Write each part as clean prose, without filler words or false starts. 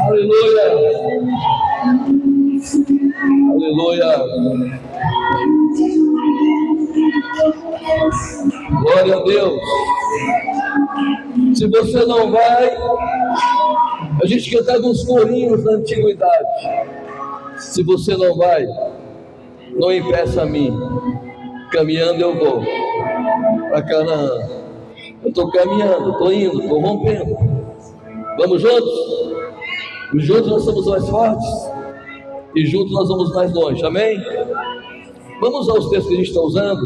Aleluia. Aleluia. Glória a Deus. Se você não vai, a gente cantava uns corinhos da antiguidade. Se você não vai, não impeça a mim. Caminhando eu vou para Canaã. Eu estou caminhando, estou indo, estou rompendo. Vamos juntos? E juntos nós somos mais fortes. E juntos nós vamos mais longe, amém? Vamos aos textos que a gente está usando.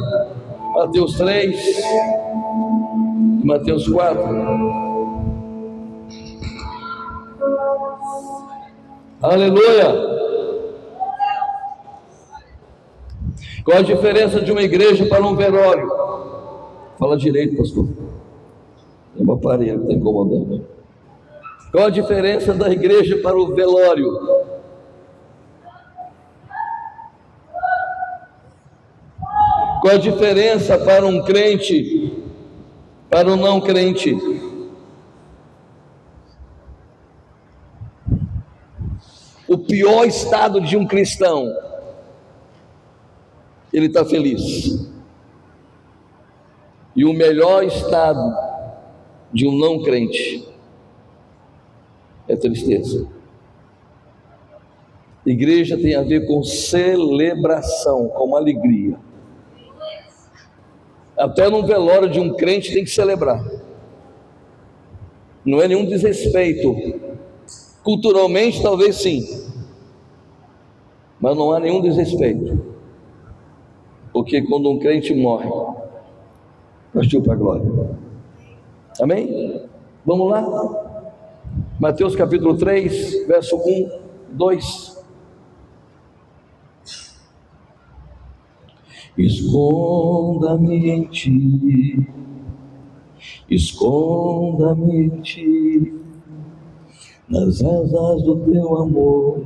Mateus 3 e Mateus 4. Aleluia! Qual a diferença de uma igreja para um velório? Fala direito, pastor. Tem uma parede que está incomodando. Qual a diferença da igreja para o velório? Qual a diferença para um crente, para um não crente? O pior estado de um cristão, ele está feliz. E o melhor estado de um não crente é tristeza. Igreja tem a ver com celebração, com alegria. Até no velório de um crente tem que celebrar. Não é nenhum desrespeito. Culturalmente talvez sim, mas não há nenhum desrespeito. Porque quando um crente morre, partiu para a glória. Amém? Vamos lá? Mateus capítulo 3, verso 1, 2. Esconda-me em ti, esconda-me em ti, nas asas do teu amor,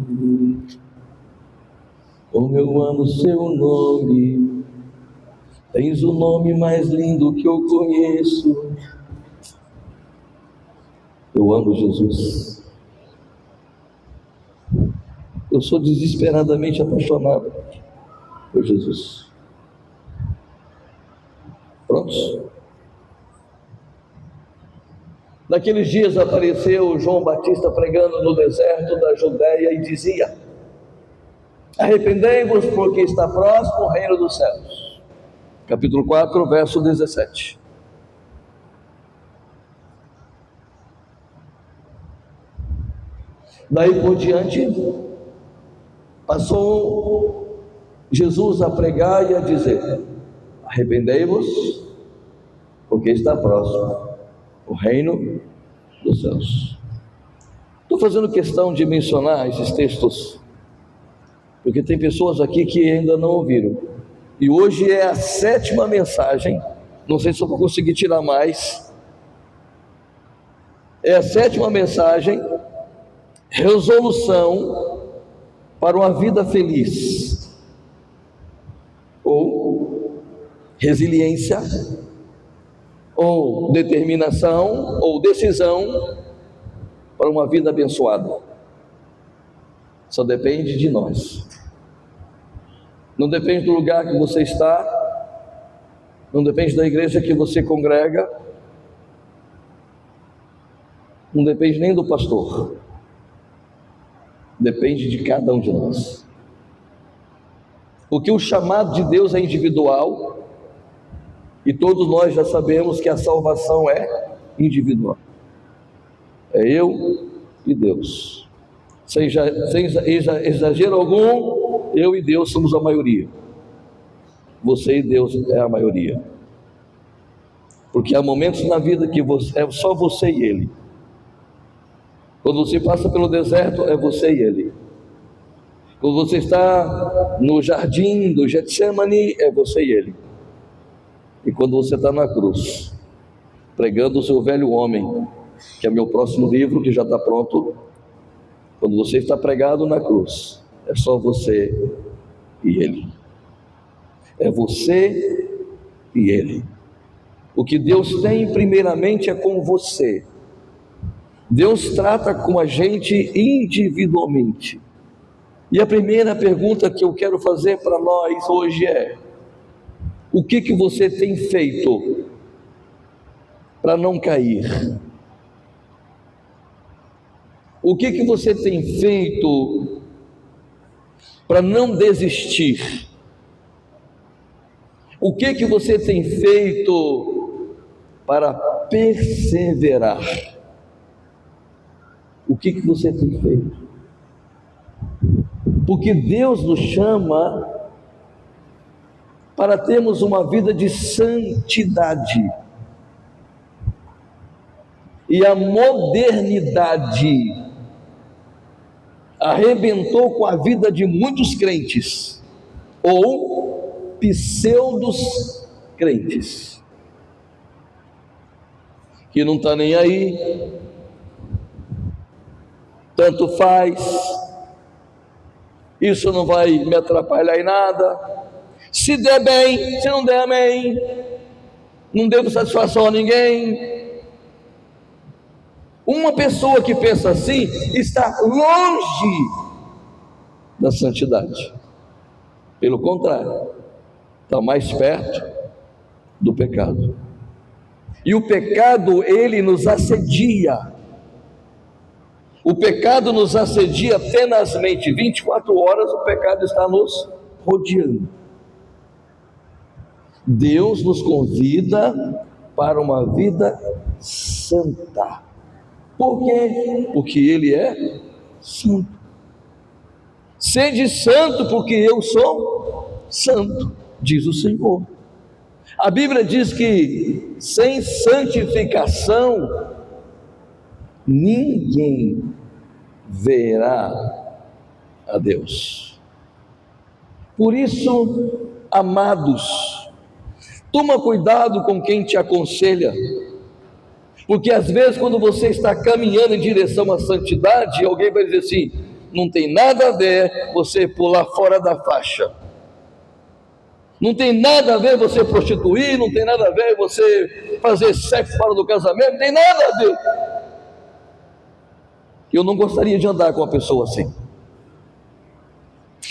como eu amo seu nome, tens o nome mais lindo que eu conheço. Eu amo Jesus. Eu sou desesperadamente apaixonado por Jesus. Prontos? Naqueles dias apareceu João Batista pregando no deserto da Judéia e dizia: arrependei-vos, porque está próximo o reino dos céus. Capítulo 4, verso 17. Daí por diante, passou Jesus a pregar e a dizer: arrependei-vos, porque está próximo o reino dos céus. Estou fazendo questão de mencionar esses textos, porque tem pessoas aqui que ainda não ouviram. E hoje é a 7ª mensagem, não sei se eu vou conseguir tirar mais. É a 7ª mensagem, resolução para uma vida feliz, ou resiliência, ou determinação, ou decisão para uma vida abençoada. Só depende de nós. Não depende do lugar que você está, não depende da igreja que você congrega, não depende nem do pastor. Depende de cada um de nós. Porque o chamado de Deus é individual, e todos nós já sabemos que a salvação é individual. É eu e Deus. Sem exagero algum, eu e Deus somos a maioria. Você e Deus é a maioria. Porque há momentos na vida que é só você e Ele. Quando você passa pelo deserto, é você e Ele. Quando você está no jardim do Getsemane, é você e Ele. E quando você está na cruz, pregando o seu velho homem, que é meu próximo livro, que já está pronto. Quando você está pregado na cruz, é só você e Ele. É você e Ele. O que Deus tem primeiramente é com você. Deus trata com a gente individualmente. E a primeira pergunta que eu quero fazer para nós hoje é: o que você tem feito para não cair? O que você tem feito para não desistir? O que você tem feito para perseverar? O que você tem feito? Porque Deus nos chama para termos uma vida de santidade. E a modernidade arrebentou com a vida de muitos crentes, ou pseudos crentes, que não está nem aí, tanto faz, isso não vai me atrapalhar em nada, se der bem, se não der, amém, não devo satisfação a ninguém. Uma pessoa que pensa assim está longe da santidade. Pelo contrário, está mais perto do pecado. E o pecado, ele nos assedia. O pecado nos assedia tenazmente. 24 horas o pecado está nos rodeando. Deus nos convida para uma vida santa. Por quê? Porque Ele é santo. Sede santo, porque eu sou santo, diz o Senhor. A Bíblia diz que sem santificação ninguém verá a Deus. Por isso, amados, toma cuidado com quem te aconselha. Porque às vezes quando você está caminhando em direção à santidade, alguém vai dizer assim: não tem nada a ver você pular fora da faixa, não tem nada a ver você prostituir, não tem nada a ver você fazer sexo fora do casamento, não tem nada a ver. Eu não gostaria de andar com uma pessoa assim.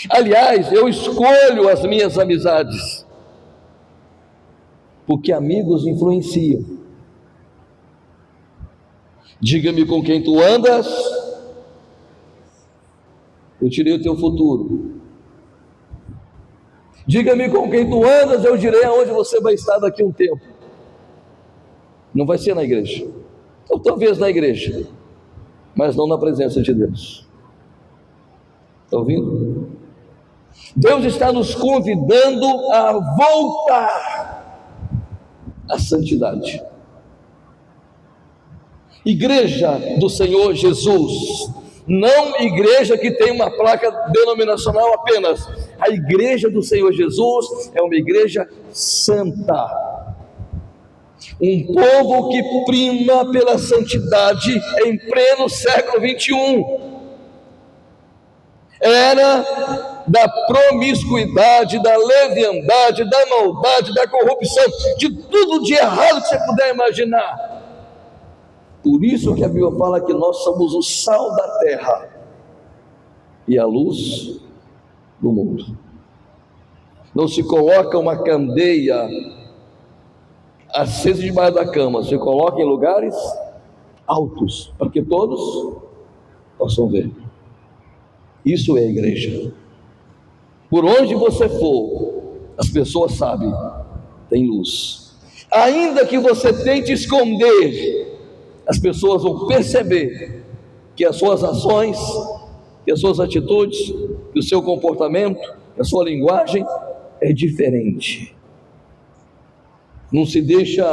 Aliás, eu escolho as minhas amizades, porque amigos influenciam. Diga-me com quem tu andas, eu tirei o teu futuro. Diga-me com quem tu andas, eu direi aonde você vai estar daqui a um tempo. Não vai ser na igreja, ou talvez na igreja, mas não na presença de Deus. Está ouvindo? Deus está nos convidando a voltar à santidade. Igreja do Senhor Jesus, não igreja que tem uma placa denominacional apenas. A igreja do Senhor Jesus é uma igreja santa, um povo que prima pela santidade em pleno século 21. Era da promiscuidade, da leviandade, da maldade, da corrupção, de tudo de errado que você puder imaginar. Por isso que a Bíblia fala que nós somos o sal da terra e a luz do mundo. Não se coloca uma candeia acesa debaixo da cama, se coloca em lugares altos, para que todos possam ver. Isso é a igreja. Por onde você for, as pessoas sabem, tem luz. Ainda que você tente esconder, as pessoas vão perceber que as suas ações, que as suas atitudes, que o seu comportamento, que a sua linguagem é diferente. Não se deixa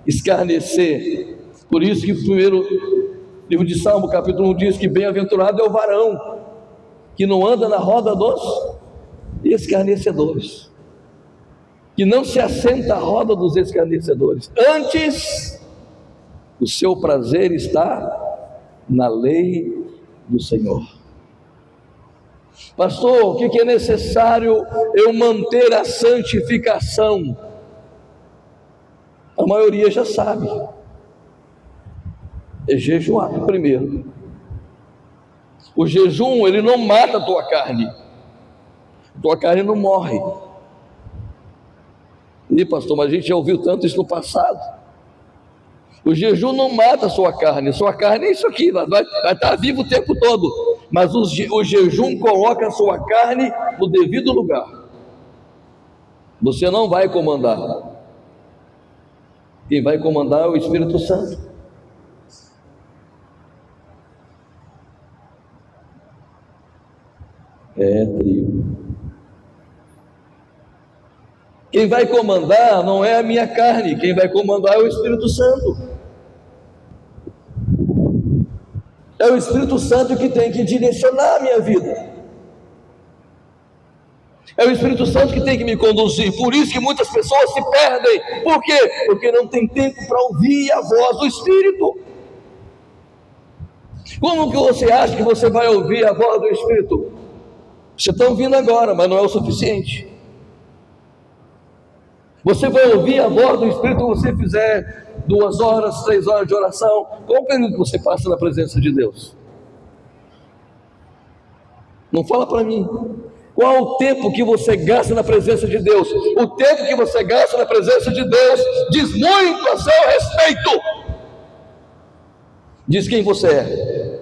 escarnecer. Por isso que o primeiro livro de Salmo, capítulo 1, diz que bem-aventurado é o varão que não anda na roda dos escarnecedores, que não se assenta à roda dos escarnecedores. Antes, o seu prazer está na lei do Senhor. Pastor, o que é necessário eu manter a santificação? A maioria já sabe. É jejuar primeiro. O jejum, ele não mata a tua carne. A tua carne não morre. Ih, pastor, mas a gente já ouviu tanto isso no passado. O jejum não mata a sua carne é isso aqui, vai estar vivo o tempo todo. Mas o jejum coloca a sua carne no devido lugar. Você não vai comandar. Quem vai comandar é o Espírito Santo. Trio. Quem vai comandar não é a minha carne, quem vai comandar é o Espírito Santo. É o Espírito Santo que tem que direcionar a minha vida. É o Espírito Santo que tem que me conduzir. Por isso que muitas pessoas se perdem. Por quê? Porque não tem tempo para ouvir a voz do Espírito. Como que você acha que você vai ouvir a voz do Espírito? Você está ouvindo agora, mas não é o suficiente. Você vai ouvir a voz do Espírito quando você fizer 2 horas, 3 horas de oração. Qual o período que você passa na presença de Deus? Não fala para mim. Qual o tempo que você gasta na presença de Deus? O tempo que você gasta na presença de Deus diz muito a seu respeito. Diz quem você é.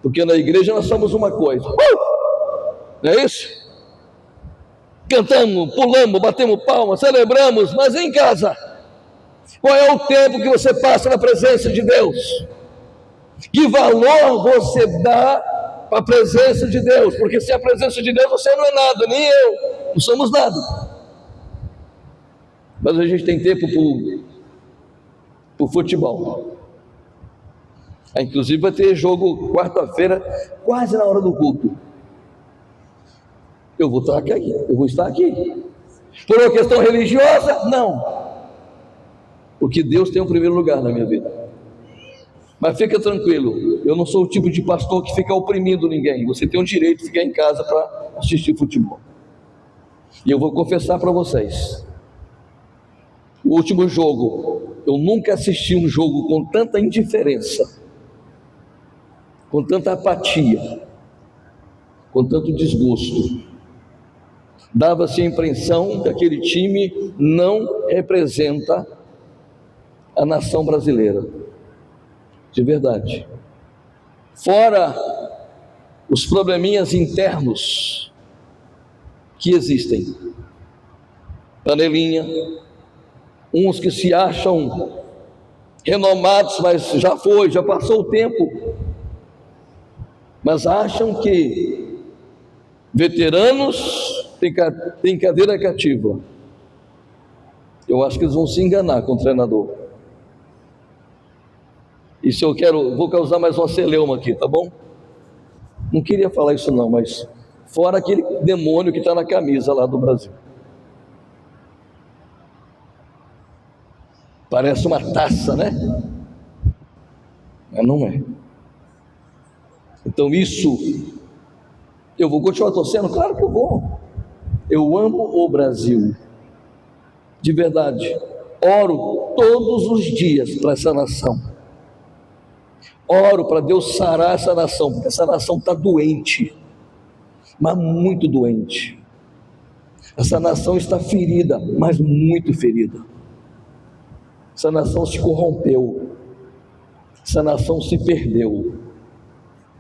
Porque na igreja nós somos uma coisa. Não é isso? Cantamos, pulamos, batemos palmas, celebramos, mas em casa, qual é o tempo que você passa na presença de Deus? Que valor você dá para a presença de Deus? Porque sem a presença de Deus você não é nada, nem eu, não somos nada. Mas a gente tem tempo para o futebol. Inclusive vai ter jogo quarta-feira, quase na hora do culto. Eu vou estar aqui. Por uma questão religiosa? Não. Porque Deus tem o primeiro lugar na minha vida. Mas fica tranquilo, eu não sou o tipo de pastor que fica oprimindo ninguém. Você tem o direito de ficar em casa para assistir futebol. E eu vou confessar para vocês, o último jogo, eu nunca assisti um jogo com tanta indiferença, com tanta apatia, com tanto desgosto. Dava-se a impressão que aquele time não representa a nação brasileira, de verdade. Fora os probleminhas internos que existem, panelinha, uns que se acham renomados, mas já passou o tempo, mas acham que veteranos tem cadeira cativa. Eu acho que eles vão se enganar com o treinador. E se vou causar mais uma celeuma aqui, tá bom? Não queria falar isso não, mas fora aquele demônio que está na camisa lá do Brasil. Parece uma taça, né? Mas não é. Então isso, eu vou continuar torcendo? Claro que eu vou. Eu amo o Brasil, de verdade. Oro todos os dias para essa nação. Oro para Deus sarar essa nação, porque essa nação está doente, mas muito doente. Essa nação está ferida, mas muito ferida. Essa nação se corrompeu. Essa nação se perdeu.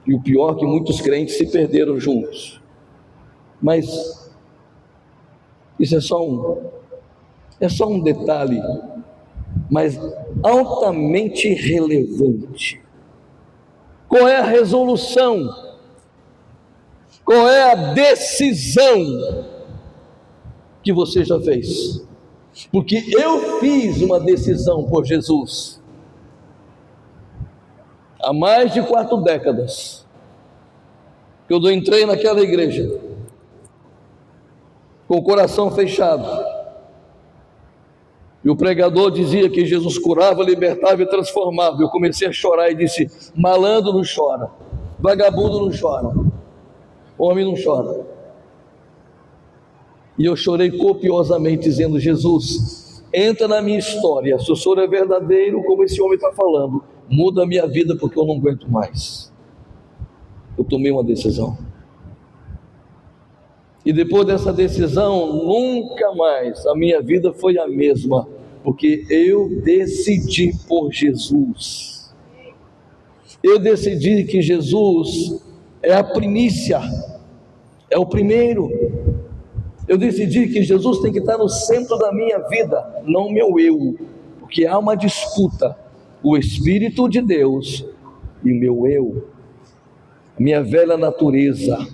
E o pior é que muitos crentes se perderam juntos. Mas isso é só um detalhe, mas altamente relevante. Qual é a resolução? Qual é a decisão que você já fez? Porque eu fiz uma decisão por Jesus há mais de 4 décadas, que eu entrei naquela igreja com o coração fechado, e o pregador dizia que Jesus curava, libertava e transformava. Eu comecei a chorar e disse: malandro não chora, vagabundo não chora, homem não chora. E eu chorei copiosamente dizendo: Jesus, entra na minha história. Se o Senhor é verdadeiro, como esse homem está falando, muda a minha vida porque eu não aguento mais. Eu tomei uma decisão. E depois dessa decisão, nunca mais a minha vida foi a mesma, porque eu decidi por Jesus. Eu decidi que Jesus é a primícia, é o primeiro. Eu decidi que Jesus tem que estar no centro da minha vida, não meu eu, porque há uma disputa, o Espírito de Deus e o meu eu, a minha velha natureza,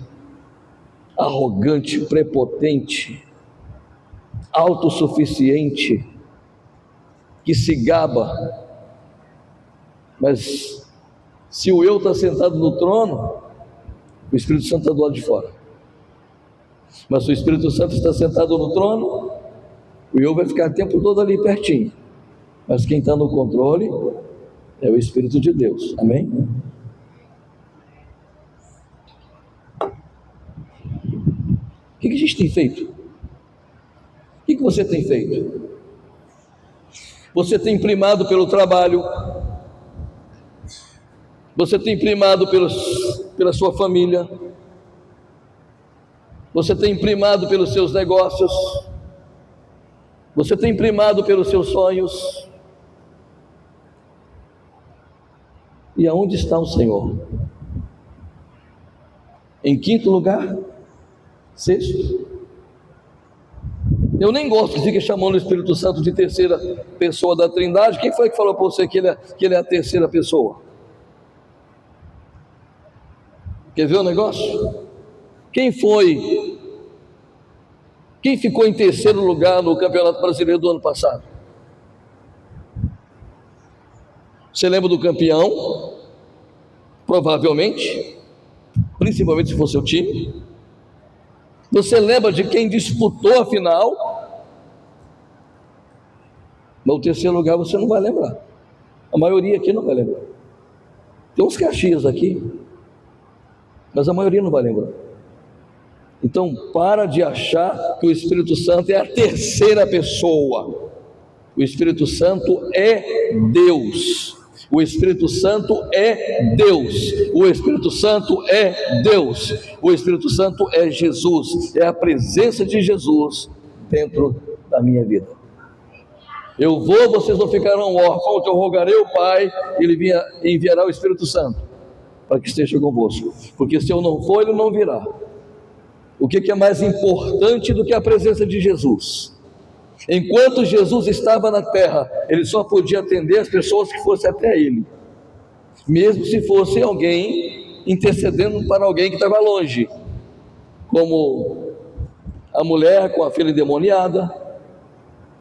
arrogante, prepotente, autossuficiente, que se gaba. Mas se o eu está sentado no trono, o Espírito Santo está do lado de fora. Mas se o Espírito Santo está sentado no trono, o eu vai ficar o tempo todo ali pertinho. Mas quem está no controle é o Espírito de Deus. Amém? O que a gente tem feito? O que você tem feito? Você tem primado pelo trabalho, você tem primado pela sua família, você tem primado pelos seus negócios, você tem primado pelos seus sonhos. E aonde está o Senhor? Em quinto lugar? Sexto? Eu nem gosto que fique chamando o Espírito Santo de terceira pessoa da Trindade. Quem foi que falou para você que ele é a terceira pessoa? Quer ver o negócio? Quem ficou em terceiro lugar no Campeonato Brasileiro do ano passado? Você lembra do campeão? Provavelmente, principalmente se for seu time. Você lembra de quem disputou a final? Mas o terceiro lugar você não vai lembrar. A maioria aqui não vai lembrar. Tem uns Caxias aqui, mas a maioria não vai lembrar. Então para de achar que o Espírito Santo é a terceira pessoa. O Espírito Santo é Deus. O Espírito Santo é Deus. O Espírito Santo é Deus. O Espírito Santo é Jesus. É a presença de Jesus dentro da minha vida. Eu vou, vocês não ficarão órfãos. Eu rogarei ao Pai, Ele enviará o Espírito Santo para que esteja convosco. Porque se eu não for, Ele não virá. O que é mais importante do que a presença de Jesus? Enquanto Jesus estava na terra, Ele só podia atender as pessoas que fossem até Ele, mesmo se fosse alguém intercedendo para alguém que estava longe, como a mulher com a filha endemoniada,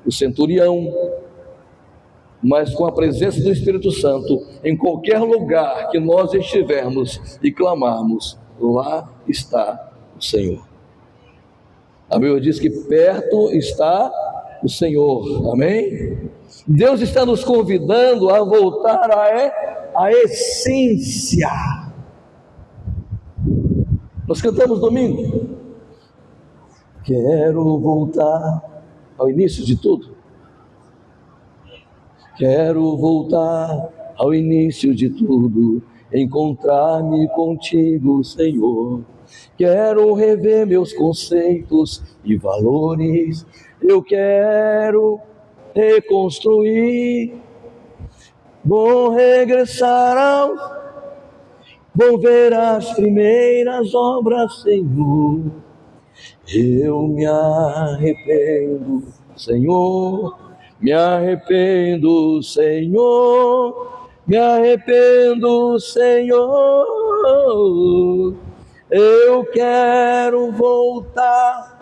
o centurião. Mas com a presença do Espírito Santo, em qualquer lugar que nós estivermos e clamarmos, lá está o Senhor. A Bíblia diz que perto está o Senhor. Amém? Deus está nos convidando a voltar à essência. Nós cantamos domingo. Quero voltar ao início de tudo. Quero voltar ao início de tudo, encontrar-me contigo, Senhor. Quero rever meus conceitos e valores. Eu quero reconstruir. Vou regressar vou ver as primeiras obras, Senhor. Eu me arrependo, Senhor. Me arrependo, Senhor. Me arrependo, Senhor. Eu quero voltar.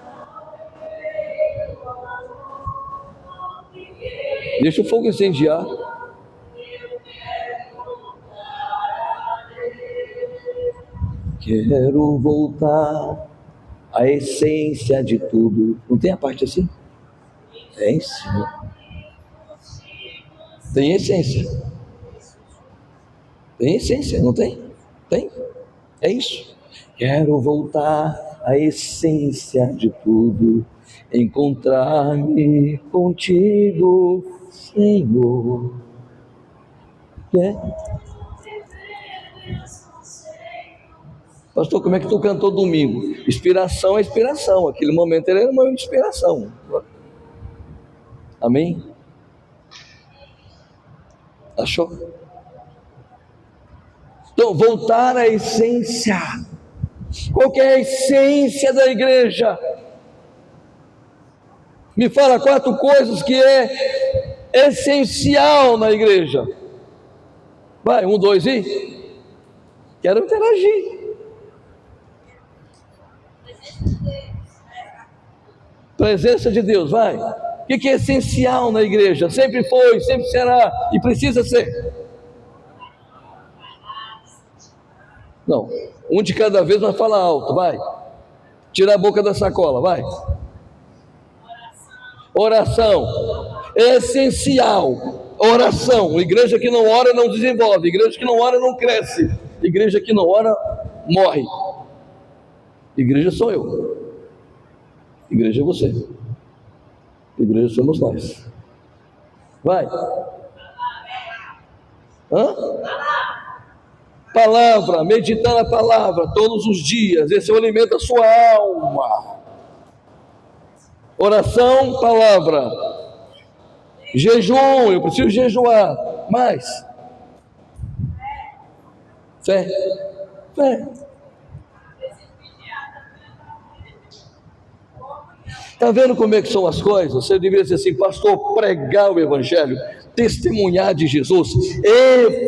Deixa o fogo incendiar. Quero voltar à essência de tudo. Não tem a parte assim? Tem sim. Tem essência. Tem essência, não tem? Tem. É isso. Quero voltar à essência de tudo, encontrar-me contigo, Senhor. É. Pastor, como é que tu cantou domingo? Inspiração é inspiração. Aquele momento era uma inspiração. Amém? Achou? Então, voltar à essência. Qual que é a essência da igreja? Me fala 4 coisas que é essencial na igreja. Vai, 1, 2 e... Quero interagir. Presença de Deus, vai. O que é essencial na igreja? Sempre foi, sempre será e precisa ser. Não, um de cada vez, mas fala alto, vai. Tira a boca da sacola, vai. Oração. Essencial. Oração. Igreja que não ora não desenvolve. Igreja que não ora não cresce. Igreja que não ora morre. Igreja sou eu. Igreja é você. Igreja somos nós. Vai. Hã? Palavra, meditar na palavra todos os dias. Esse é o alimento da sua alma. Oração, palavra. Jejum, eu preciso jejuar. Mais. Fé. Fé. Está vendo como é que são as coisas? Você deveria dizer assim, pastor, pregar o evangelho, testemunhar de Jesus,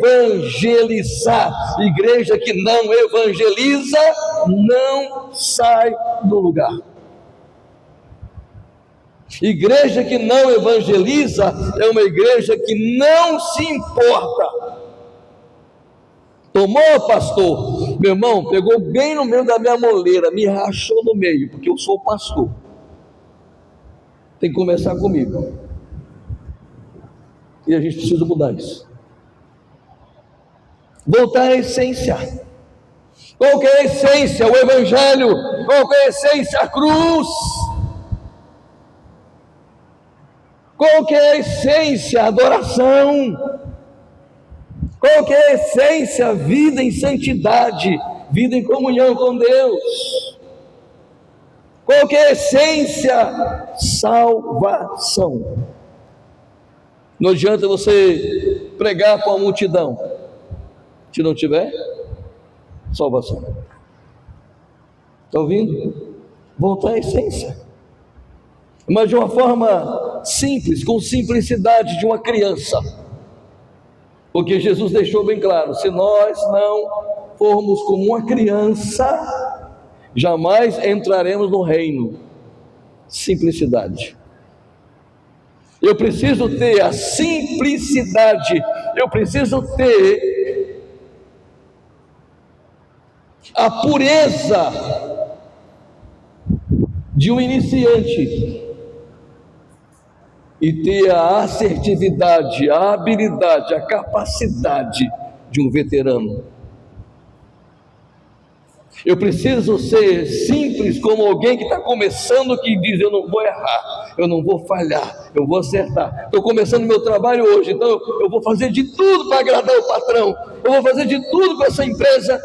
evangelizar. Igreja que não evangeliza, não sai do lugar. Igreja que não evangeliza é uma igreja que não se importa. Tomou, pastor? Meu irmão, pegou bem no meio da minha moleira, me rachou no meio, porque eu sou pastor. Tem que começar comigo. E a gente precisa mudar isso. Voltar à essência. Qual que é a essência? O evangelho. Qual que é a essência? A cruz. Qual que é a essência? A adoração. Qual que é a essência? A vida em santidade, vida em comunhão com Deus. Qual que é a essência? Salvação. Não adianta você pregar para a multidão se não tiver salvação. Está ouvindo? Voltar à essência. Mas de uma forma simples, com simplicidade de uma criança. Porque Jesus deixou bem claro, se nós não formos como uma criança, jamais entraremos no reino. Simplicidade. Eu preciso ter a simplicidade, eu preciso ter a pureza de um iniciante e ter a assertividade, a habilidade, a capacidade de um veterano. Eu preciso ser simples como alguém que está começando, que diz, eu não vou errar, eu não vou falhar, eu vou acertar. Estou começando meu trabalho hoje, então eu vou fazer de tudo para agradar o patrão, eu vou fazer de tudo para essa empresa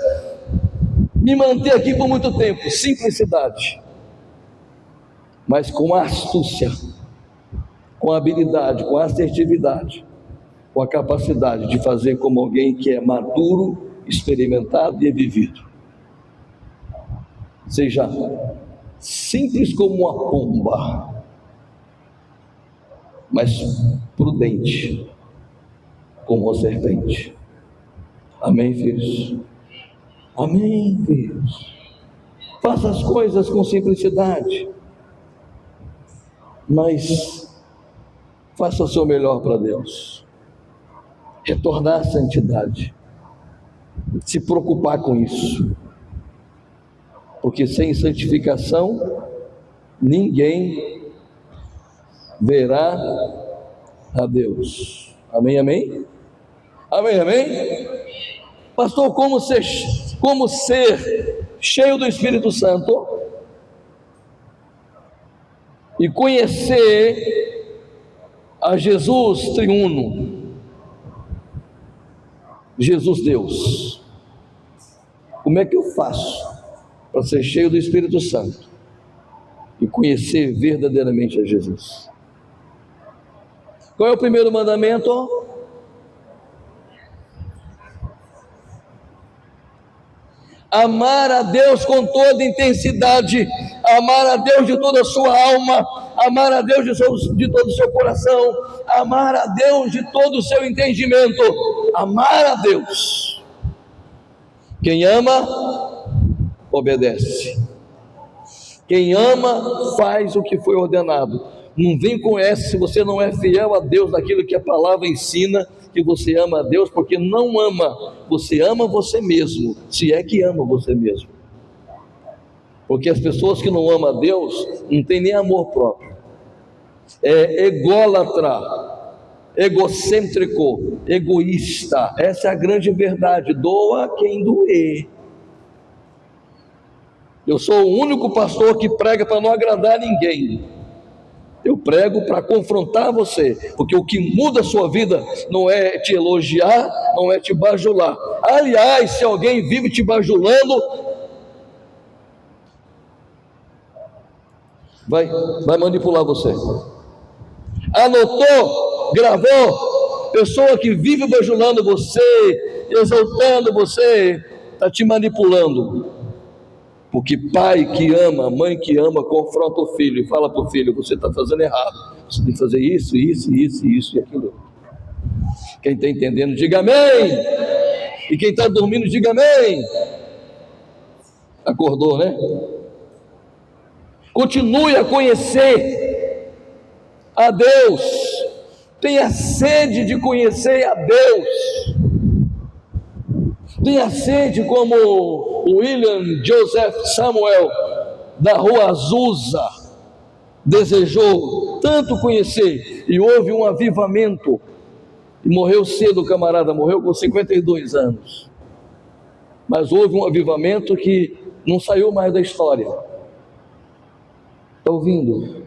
me manter aqui por muito tempo. Simplicidade, mas com astúcia, com habilidade, com assertividade, com a capacidade de fazer como alguém que é maduro, experimentado e vivido. Seja simples como uma pomba, mas prudente como uma serpente. Amém, filhos? Amém, filhos? Faça as coisas com simplicidade, mas faça o seu melhor para Deus. Retornar à santidade, se preocupar com isso, porque sem santificação ninguém verá a Deus. Amém, amém? Amém, amém? Pastor, como ser cheio do Espírito Santo e conhecer a Jesus triuno? Jesus Deus. Como é que eu faço para ser cheio do Espírito Santo e conhecer verdadeiramente a Jesus? Qual é o primeiro mandamento? Amar a Deus com toda intensidade, amar a Deus de toda a sua alma, amar a Deus de todo o seu coração, amar a Deus de todo o seu entendimento, amar a Deus. Quem ama, obedece. Quem ama, faz o que foi ordenado. Não vem com essa se você não é fiel a Deus naquilo que a palavra ensina, que você ama a Deus, porque não ama, você ama você mesmo, se é que ama você mesmo. Porque as pessoas que não amam a Deus, não tem nem amor próprio, é ególatra, egocêntrico, egoísta. Essa é a grande verdade. Doa quem doer. Eu sou o único pastor que prega para não agradar ninguém. Eu prego para confrontar você, porque o que muda a sua vida não é te elogiar, não é te bajular. Aliás, se alguém vive te bajulando, vai manipular você. Anotou? Gravou? Pessoa que vive bajulando você, exaltando você, está te manipulando. Porque pai que ama, mãe que ama, confronta o filho e fala para o filho: você está fazendo errado, você tem que fazer isso e aquilo. Quem está entendendo, diga amém. E quem está dormindo, diga amém. Acordou, né? Continue a conhecer a Deus, tenha sede de conhecer a Deus, tenha sede como William Joseph Samuel da Rua Azusa desejou tanto conhecer, e houve um avivamento, e morreu cedo o camarada, morreu com 52 anos, mas houve um avivamento que não saiu mais da história. Está ouvindo?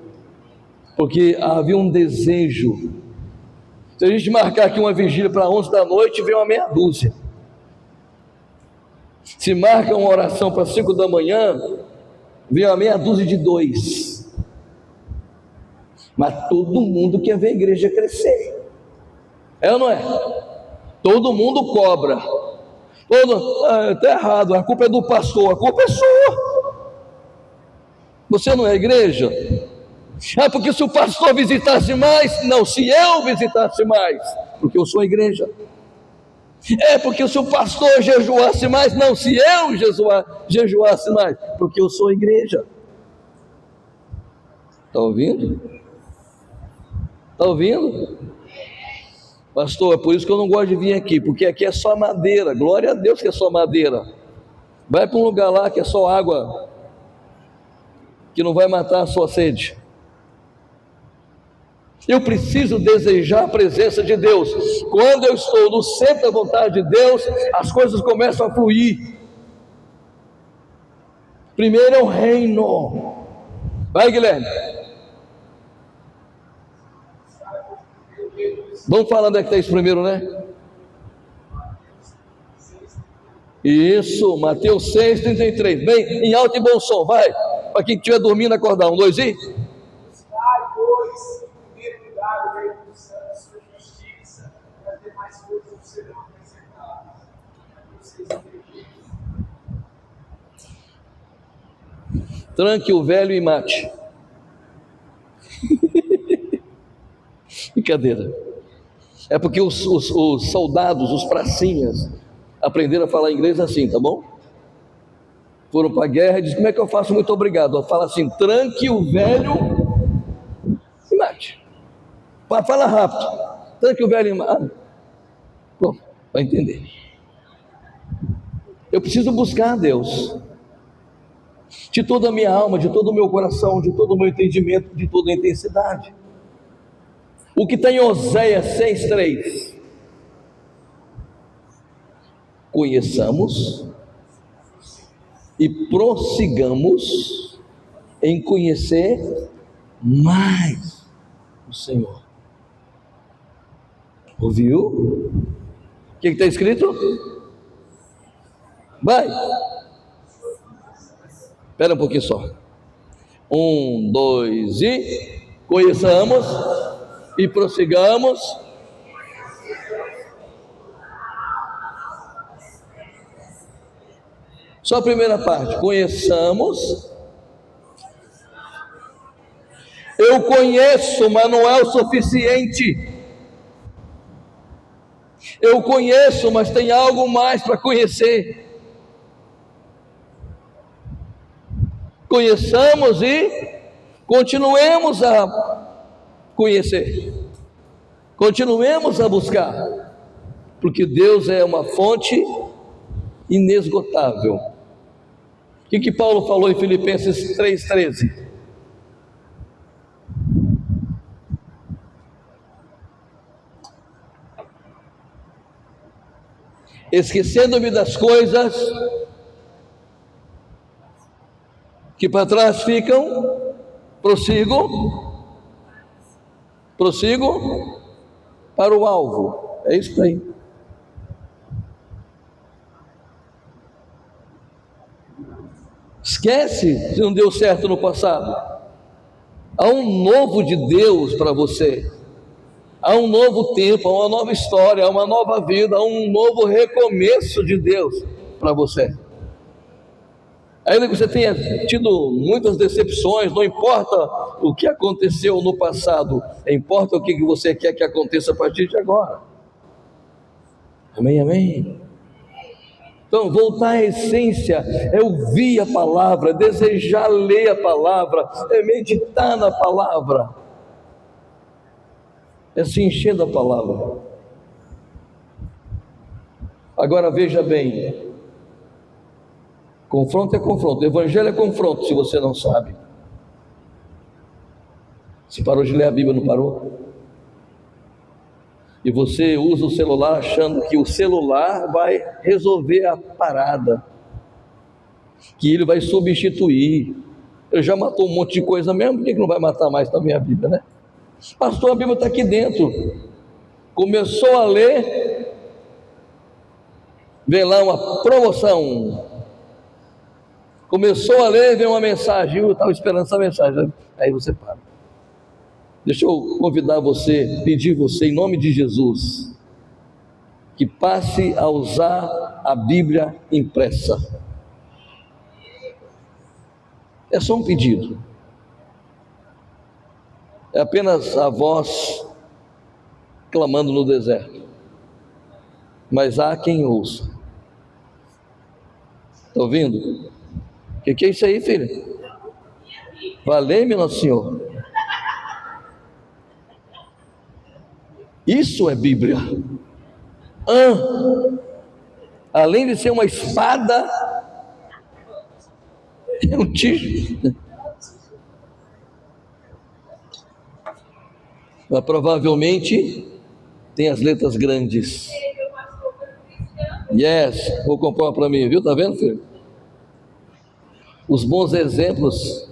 Porque havia um desejo. Se a gente marcar aqui uma vigília para 11 da noite, vem uma meia dúzia. Se marca uma oração para 5 da manhã, vem uma meia dúzia de 2. Mas todo mundo quer ver a igreja crescer. É ou não é? Todo mundo cobra. Está errado, a culpa é do pastor, a culpa é sua. Você não é igreja? Porque se o pastor visitasse mais, não, se eu visitasse mais, porque eu sou a igreja. Porque se o pastor jejuasse mais, não, se eu jejuasse mais, porque eu sou a igreja. Está ouvindo? Está ouvindo? Pastor, é por isso que eu não gosto de vir aqui, porque aqui é só madeira. Glória a Deus que é só madeira. Vai para um lugar lá que é só água, que não vai matar a sua sede. Eu preciso desejar a presença de Deus. Quando eu estou no centro da vontade de Deus, as coisas começam a fluir. Primeiro é o reino. Vai, Guilherme. Vamos falar onde é que está isso primeiro, né? Isso, Mateus 6,33. Bem, em alto e bom som, vai. Para quem estiver dormindo, acordar. 1, 2 e... Tranque o velho e mate. Brincadeira. É porque os soldados, os pracinhas, aprenderam a falar inglês assim, tá bom? Foram para a guerra e dizem: como é que eu faço? Muito obrigado. Fala assim: tranque o velho e mate. Fala rápido. Tranque o velho e mate. Bom, vai entender. Eu preciso buscar a Deus de toda a minha alma, de todo o meu coração, de todo o meu entendimento, de toda a intensidade. O que está em Oséias 6,3: conheçamos e prossigamos em conhecer mais o Senhor. Ouviu? que está escrito? Vai. Espera um pouquinho só. 1, 2 e conheçamos e prossigamos. Só a primeira parte. Conheçamos. Eu conheço, mas não é o suficiente. Eu conheço, mas tem algo mais para conhecer. Conheçamos e continuemos a conhecer. Continuemos a buscar. Porque Deus é uma fonte inesgotável. O que Paulo falou em Filipenses 3,13? Esquecendo-me das coisas que para trás ficam, prossigo para o alvo. É isso aí. Esquece se não deu certo no passado. Há um novo de Deus para você. Há um novo tempo, há uma nova história, há uma nova vida, há um novo recomeço de Deus para você. Ainda que você tenha tido muitas decepções, não importa o que aconteceu no passado, importa o que você quer que aconteça a partir de agora. Amém, amém? Então, voltar à essência é ouvir a palavra, desejar ler a palavra, é meditar na palavra, é se encher da palavra. Agora veja bem, confronto é confronto, evangelho é confronto, se você não sabe. Se parou de ler a Bíblia, não parou? E você usa o celular achando que o celular vai resolver a parada, que ele vai substituir. Eu já matou um monte de coisa mesmo, por que não vai matar mais também a Bíblia, né? Pastor, a Bíblia está aqui dentro. Começou a ler, vem lá uma promoção. Começou a ler, vem uma mensagem. Eu estava esperando essa mensagem. Aí você para. Deixa eu convidar você, pedir você, em nome de Jesus, que passe a usar a Bíblia impressa. É só um pedido. É apenas a voz clamando no deserto. Mas há quem ouça. Está ouvindo? O que é isso aí, filha? Valeu-me, Nosso Senhor. Isso é Bíblia. Além de ser uma espada, é um tijolo. Mas provavelmente tem as letras grandes. Yes, vou comprar uma para mim, viu? Tá vendo, filho? Os bons exemplos.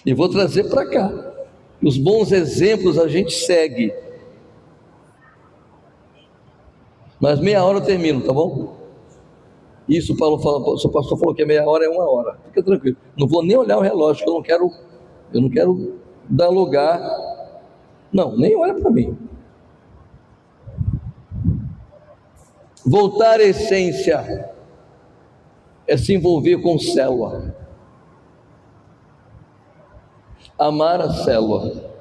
E vou trazer para cá. Os bons exemplos a gente segue. Mas meia hora eu termino, tá bom? Isso o Paulo fala, o seu pastor falou que meia hora é 1 hora. Fica tranquilo. Não vou nem olhar o relógio, que eu não quero dar lugar. Não, nem olha para mim. Voltar à essência é se envolver com célula. Amar a célula.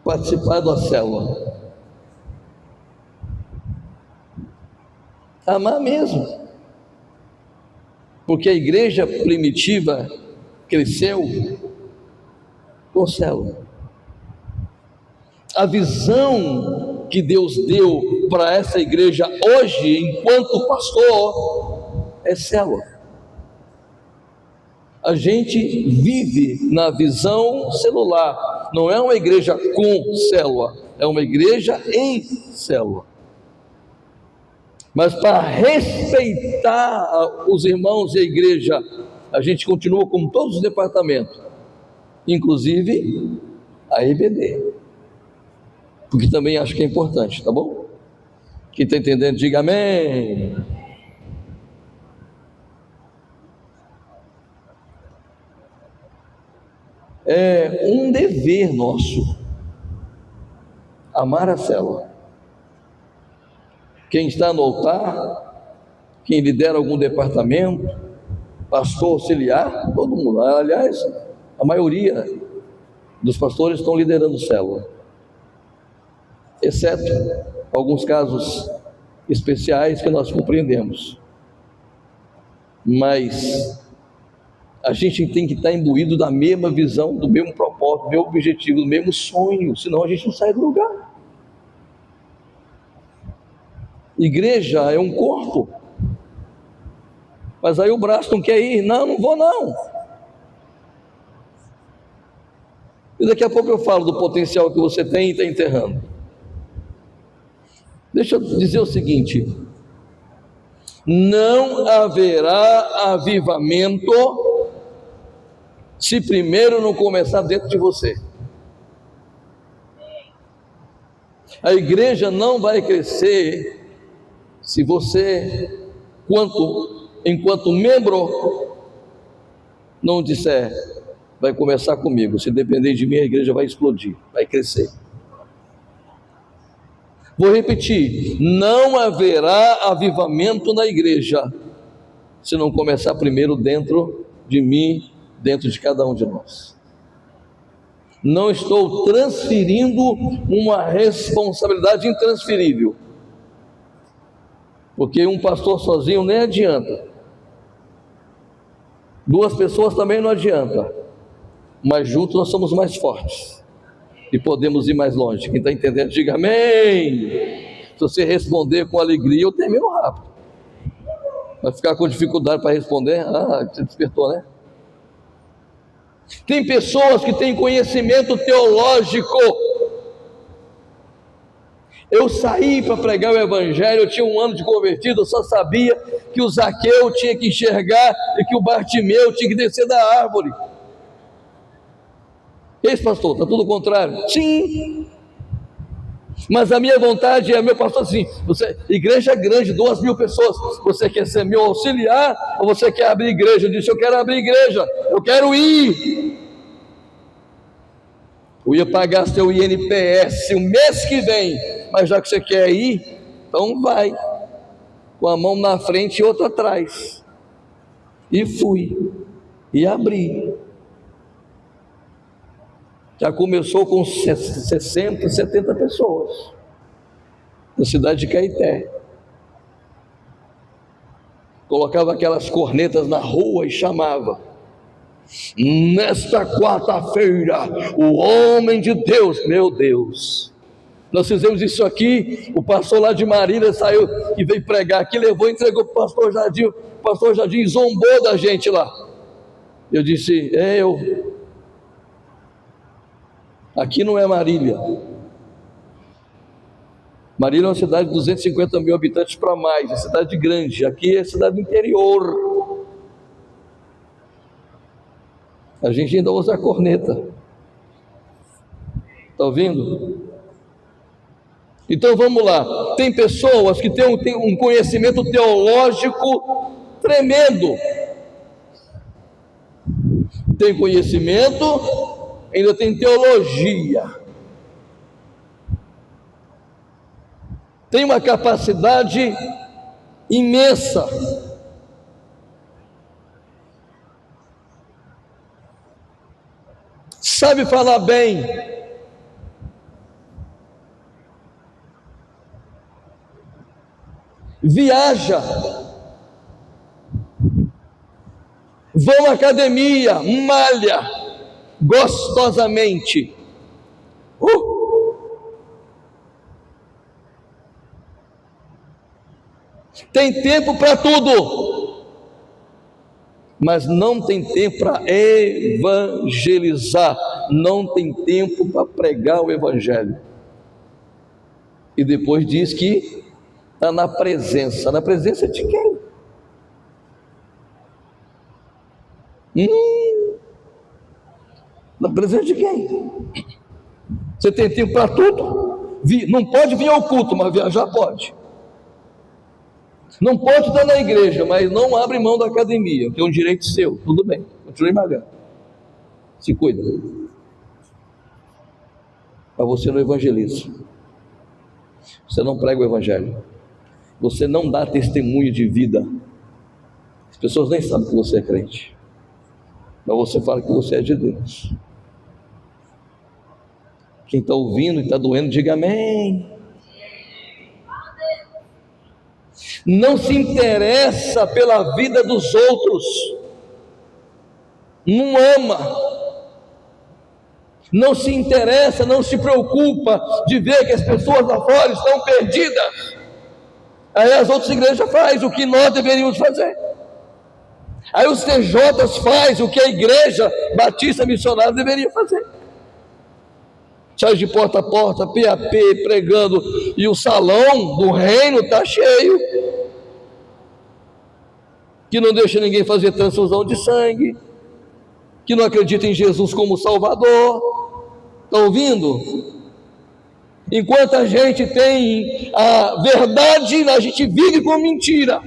Participar da célula. Amar mesmo. Porque a igreja primitiva cresceu com célula. A visão que Deus deu para essa igreja hoje, enquanto pastor, é célula. A gente vive na visão celular. Não é uma igreja com célula, é uma igreja em célula. Mas para respeitar os irmãos e a igreja, a gente continua com todos os departamentos, inclusive a IBD. porque também acho que é importante, tá bom? Quem está entendendo, diga amém. É um dever nosso amar a célula. Quem está no altar, quem lidera algum departamento, pastor auxiliar, todo mundo. Aliás, a maioria dos pastores estão liderando célula, exceto alguns casos especiais que nós compreendemos. Mas a gente tem que estar imbuído da mesma visão, do mesmo propósito, do mesmo objetivo, do mesmo sonho, senão a gente não sai do lugar. Igreja é um corpo, mas aí o braço não quer ir, não vou não. E daqui a pouco eu falo do potencial que você tem e está enterrando. Deixa eu dizer o seguinte: não haverá avivamento se primeiro não começar dentro de você. A igreja não vai crescer se você, enquanto membro, não disser, vai começar comigo, se depender de mim a igreja vai explodir, vai crescer. Vou repetir: não haverá avivamento na igreja se não começar primeiro dentro de mim, dentro de cada um de nós. Não estou transferindo uma responsabilidade intransferível, porque um pastor sozinho nem adianta, 2 pessoas também não adianta, mas juntos nós somos mais fortes e podemos ir mais longe. Quem está entendendo, diga amém. Se você responder com alegria, eu termino rápido. Vai ficar com dificuldade para responder? Você despertou, né? Tem pessoas que têm conhecimento teológico. Eu saí para pregar o evangelho, eu tinha 1 ano de convertido, eu só sabia que o Zaqueu tinha que enxergar e que o Bartimeu tinha que descer da árvore. Esse pastor, está tudo o contrário? Sim. Mas a minha vontade é, meu pastor, assim, igreja grande, 2.000 pessoas, você quer ser meu auxiliar ou você quer abrir igreja? Eu disse, eu quero abrir igreja, eu quero ir. Eu ia pagar seu INPS o mês que vem, mas já que você quer ir, então vai, com a mão na frente e outra atrás. E fui, e abri. Já começou com 60, 70 pessoas, na cidade de Caeté. Colocava aquelas cornetas na rua e chamava: nesta quarta-feira, o homem de Deus, meu Deus, nós fizemos isso aqui. O pastor lá de Marília saiu e veio pregar aqui, levou, entregou para o pastor Jardim zombou da gente lá. Eu disse, aqui não é Marília. Marília é uma cidade de 250 mil habitantes para mais, é cidade grande. Aqui é cidade do interior. A gente ainda usa a corneta. Está ouvindo? Então vamos lá. Tem pessoas que têm um conhecimento teológico tremendo. Tem conhecimento, ainda tem teologia. Tem uma capacidade imensa. Sabe falar bem. Viaja. Vão à academia, malha gostosamente. Tem tempo para tudo, mas não tem tempo para evangelizar, não tem tempo para pregar o evangelho. E depois diz que está na presença de quem? Na presença de quem? Você tem tempo para tudo? Não pode vir ao culto, mas viajar pode. Não pode estar na igreja, mas não abre mão da academia, que é um direito seu. Tudo bem, continue magando. Se cuida. Mas você não evangeliza. Você não prega o evangelho. Você não dá testemunho de vida. As pessoas nem sabem que você é crente. Mas você fala que você é de Deus. Quem está ouvindo e está doendo, diga amém. Não se interessa pela vida dos outros. Não ama. Não se interessa, não se preocupa de ver que as pessoas lá fora estão perdidas. Aí as outras igrejas fazem o que nós deveríamos fazer. Aí os TJs fazem o que a igreja batista missionária deveria fazer. Sai de porta a porta, PAP, pregando, e o salão do reino está cheio, que não deixa ninguém fazer transfusão de sangue, que não acredita em Jesus como Salvador. Está ouvindo? Enquanto a gente tem a verdade, a gente vive com mentira,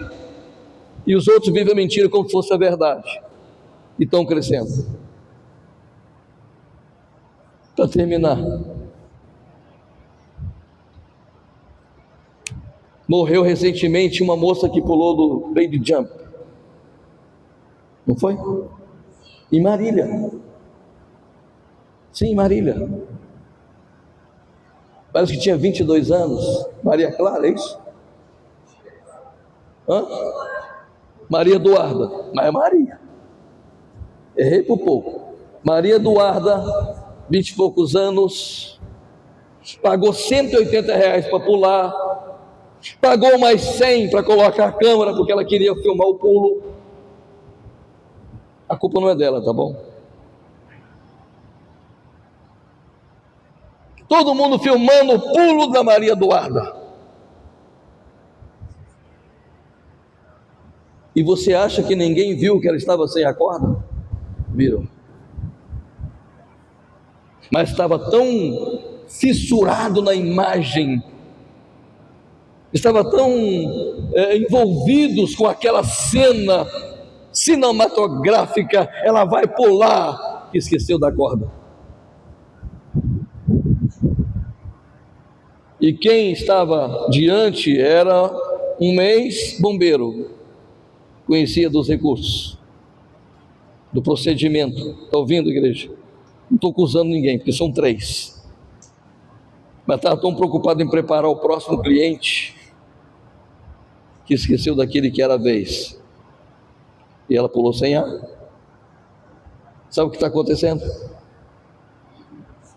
e os outros vivem a mentira como se fosse a verdade, e estão crescendo. Para terminar, morreu recentemente uma moça que pulou do baby jump, não foi? Em Marília. Sim, em Marília. Parece que tinha 22 anos. Maria Clara, é isso? Maria Eduarda. Mas é Maria. Errei por pouco. Maria Eduarda, 20 e poucos anos, pagou R$180 para pular, pagou mais 100 para colocar a câmera, porque ela queria filmar o pulo. A culpa não é dela, tá bom? Todo mundo filmando o pulo da Maria Eduarda. E você acha que ninguém viu que ela estava sem a corda? Viram? Mas estava tão fissurado na imagem, estava tão envolvidos com aquela cena cinematográfica, ela vai pular, que esqueceu da corda. E quem estava diante era um ex-bombeiro, conhecia dos recursos, do procedimento. Está ouvindo, igreja? Não estou acusando ninguém, porque são 3. Mas estava tão preocupado em preparar o próximo cliente, que esqueceu daquele que era a vez. E ela pulou sem ar. Sabe o que está acontecendo?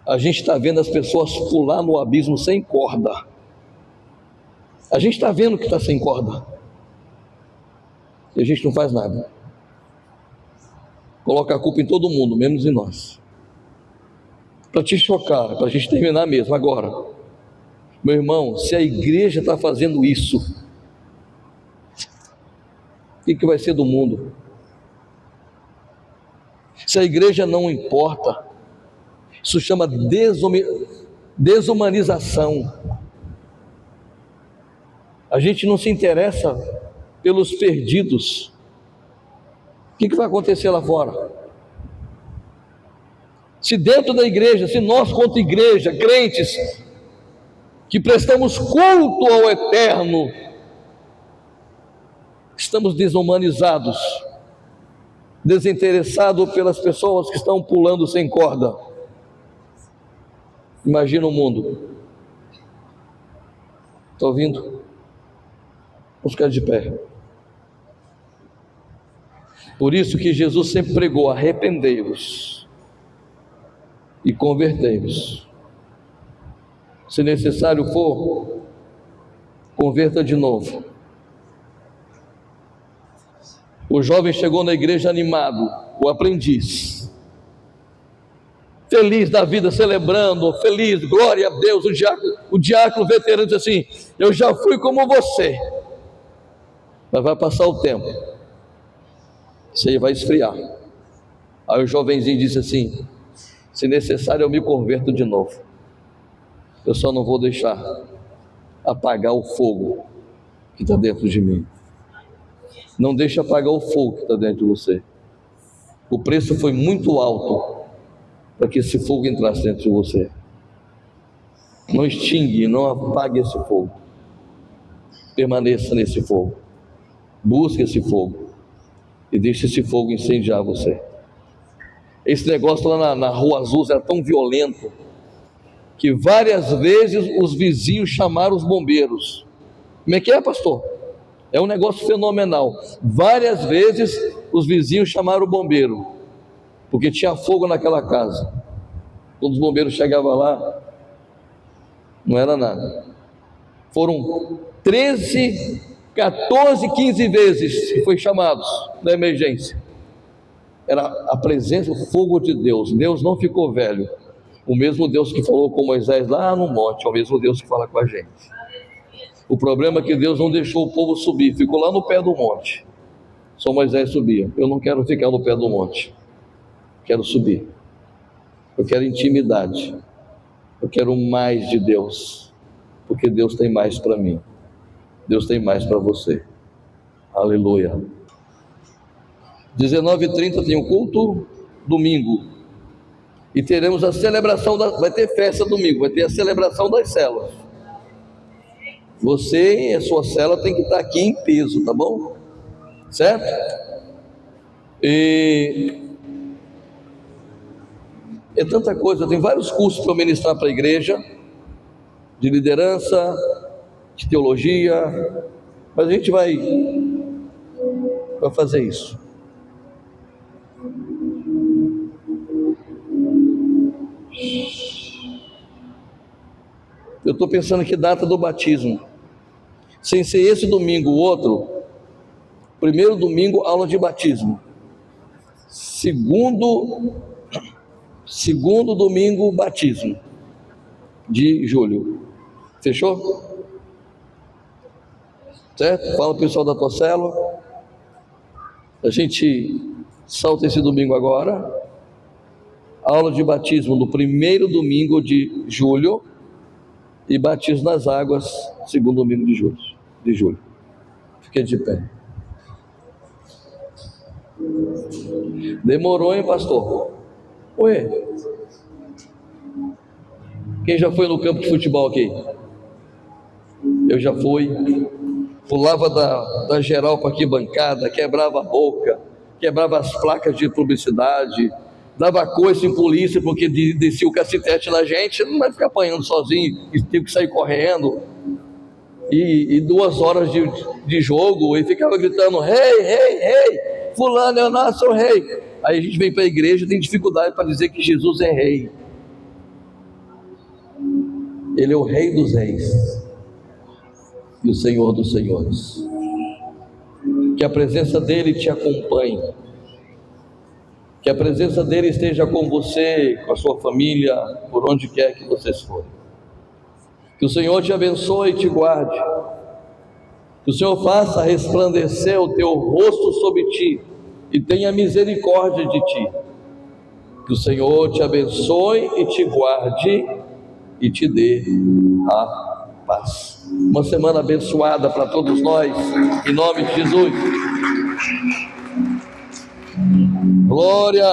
A gente está vendo as pessoas pular no abismo sem corda. A gente está vendo que está sem corda. E a gente não faz nada. Coloca a culpa em todo mundo, menos em nós. Para te chocar, para a gente terminar mesmo. Agora, meu irmão, se a igreja está fazendo isso, o que vai ser do mundo? Se a igreja não importa, isso chama desumanização. A gente não se interessa pelos perdidos. O que vai acontecer lá fora? Se dentro da igreja, se nós, quanto igreja, crentes, que prestamos culto ao eterno, estamos desumanizados, desinteressados pelas pessoas que estão pulando sem corda, imagina o mundo. Está ouvindo? Vamos ficar de pé. Por isso que Jesus sempre pregou: arrependei-vos e convertei-vos. Se necessário for, converta de novo. O jovem chegou na igreja animado, o aprendiz, feliz da vida, celebrando, feliz, glória a Deus. O diácono veterano diz assim: eu já fui como você, mas vai passar o tempo, isso aí vai esfriar. Aí o jovenzinho disse assim: se necessário eu me converto de novo. Eu só não vou deixar apagar o fogo que está dentro de mim. Não deixe apagar o fogo que está dentro de você. O preço foi muito alto para que esse fogo entrasse dentro de você. Não extingue, não apague esse fogo. Permaneça nesse fogo. Busque esse fogo e deixe esse fogo incendiar você. Esse negócio lá na Rua Azul era tão violento que várias vezes os vizinhos chamaram os bombeiros. Como é que é, pastor? É um negócio fenomenal. Várias vezes os vizinhos chamaram o bombeiro, porque tinha fogo naquela casa. Quando os bombeiros chegavam lá, não era nada. Foram 13, 14, 15 vezes que foi chamados na emergência. Era a presença, o fogo de Deus. Deus não ficou velho. O mesmo Deus que falou com Moisés lá no monte, é o mesmo Deus que fala com a gente. O problema é que Deus não deixou o povo subir, ficou lá no pé do monte. Só Moisés subia. Eu não quero ficar no pé do monte, quero subir. Eu quero intimidade. Eu quero mais de Deus, porque Deus tem mais para mim. Deus tem mais para você. Aleluia. 19h30 tem um culto, domingo. E teremos a celebração, vai ter festa domingo, vai ter a celebração das células. Você e a sua célula tem que estar aqui em peso, tá bom? Certo? E é tanta coisa, tem vários cursos para eu ministrar para a igreja, de liderança, de teologia, mas a gente vai fazer isso. Eu estou pensando que data do batismo, sem ser esse domingo, o outro, primeiro domingo, aula de batismo, segundo domingo, batismo, de julho, fechou? Certo? Fala o pessoal da tua célula, a gente salta esse domingo agora, aula de batismo no primeiro domingo de julho, e batismo nas águas, segundo domingo de julho. Fiquei de pé. Demorou, hein, pastor? Ué, quem já foi no campo de futebol aqui? Eu já fui. Pulava da geral para aqui bancada, quebrava a boca, quebrava as placas de publicidade, dava coice em polícia porque descia o cacetete na gente. Não vai ficar apanhando sozinho e tem que sair correndo. E 2 horas de jogo e ficava gritando: rei, rei, rei, fulano é o nosso rei. Aí a gente vem para a igreja e tem dificuldade para dizer que Jesus é rei. Ele é o rei dos reis e o Senhor dos senhores. Que a presença dele te acompanhe, que a presença dele esteja com você, com a sua família, por onde quer que vocês forem. Que o Senhor te abençoe e te guarde, que o Senhor faça resplandecer o teu rosto sobre ti e tenha misericórdia de ti. Que o Senhor te abençoe e te guarde e te dê a paz. Uma semana abençoada para todos nós, em nome de Jesus. Glória.